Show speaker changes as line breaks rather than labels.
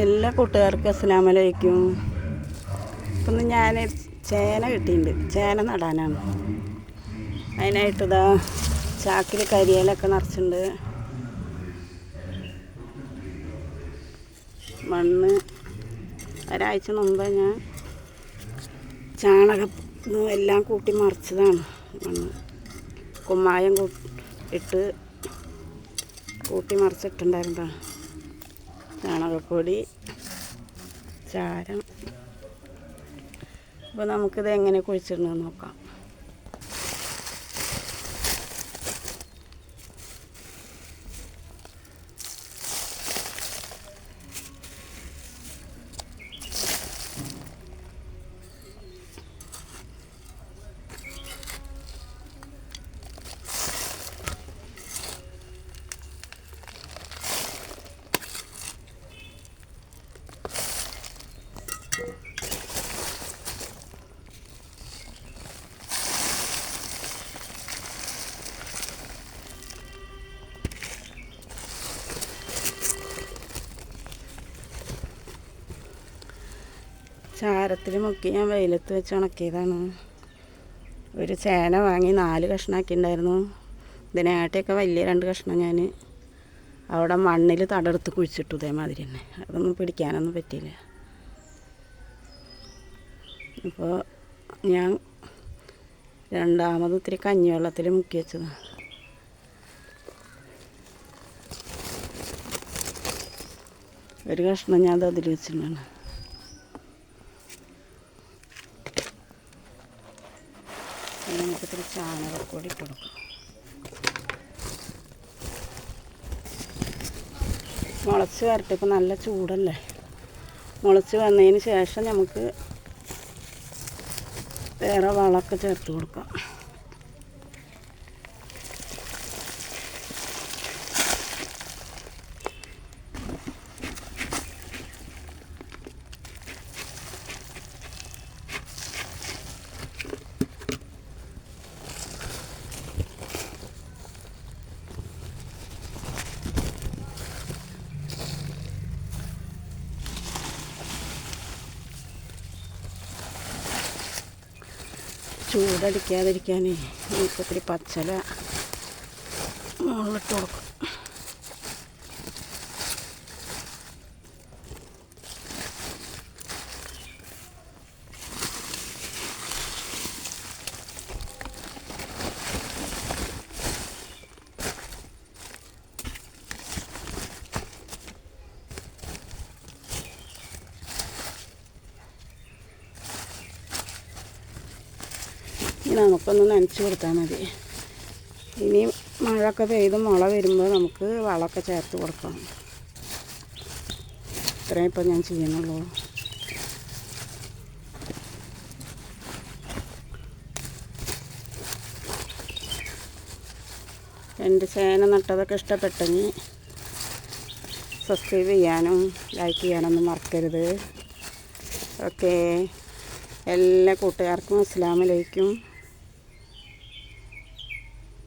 എല്ലാ കൂട്ടുകാർക്കും അസ്സലാമു അലൈക്കും. ഇപ്പം ഞാൻ ചേന കിട്ടിയിട്ടുണ്ട്. ചേന നടാനാണ്. അതിനായിട്ടിതാ ചാക്കിൽ കരിയിലൊക്കെ നിറച്ചിട്ടുണ്ട്. മണ്ണ് ഒരാഴ്ച മുമ്പ് ഞാൻ ചാണകം എല്ലാം കൂട്ടി മറിച്ചതാണ്. മണ്ണ് കുമ്മായം ഇട്ട് കൂട്ടി മറിച്ചിട്ടുണ്ടായിരുന്നതാണ്. ചാണകപ്പൊടി, ചാരം. അപ്പോൾ നമുക്കിത് എങ്ങനെ കുഴിച്ചിടണമെന്ന് നോക്കാം. ചാരത്തിൽ മുക്കി ഞാൻ വെയിലത്ത് വെച്ച് ഉണക്കിയതാണ്. ഒരു ചേന വാങ്ങി 4 കഷ്ണമാക്കിയിട്ടുണ്ടായിരുന്നു. ഇതിനായിട്ടൊക്കെ വലിയ 2 കഷ്ണം ഞാൻ അവിടെ മണ്ണിൽ തടർത്ത് കുഴിച്ചിട്ടു. ഇതേമാതിരി തന്നെ. അതൊന്നും പിടിക്കാനൊന്നും പറ്റിയില്ല. അപ്പോൾ ഞാൻ രണ്ടാമത് ഇത്തിരി കഞ്ഞിവെള്ളത്തിൽ മുക്കി വെച്ചതാണ്. ഒരു കഷ്ണം ഞാൻ അതിൽ വെച്ചിട്ടുണ്ടാണ്. നമുക്ക് ഇത്തിരി ചാണകപ്പൊടി ഇട്ട് കൊടുക്കാം. മുളച്ച് വരട്ടെ. ഇപ്പം നല്ല ചൂടല്ലേ. മുളച്ച് വന്നതിന് ശേഷം നമുക്ക് വേറെ വളമൊക്കെ ചേർത്ത് കൊടുക്കാം. ചൂടടിക്കാതിരിക്കാനേ നമുക്കൊത്തിരി പച്ചല മുകളിലിട്ട് കൊടുക്കും. നമുക്കൊന്ന് നനച്ച് കൊടുത്താൽ മതി. ഇനി മഴയൊക്കെ പെയ്ത് മുള വരുമ്പോൾ നമുക്ക് വളമൊക്കെ ചേർത്ത് കൊടുക്കണം. ഇത്രയും ഇപ്പം ഞാൻ ചെയ്യുന്നുള്ളൂ. എൻ്റെ ചേന നട്ടതൊക്കെ ഇഷ്ടപ്പെട്ടെങ്കിൽ സബ്സ്ക്രൈബ് ചെയ്യാനും ലൈക്ക് ചെയ്യാനൊന്നും മറക്കരുത്. ഓക്കേ. എല്ലാ കൂട്ടുകാർക്കും അസ്സലാമു അലൈക്കും.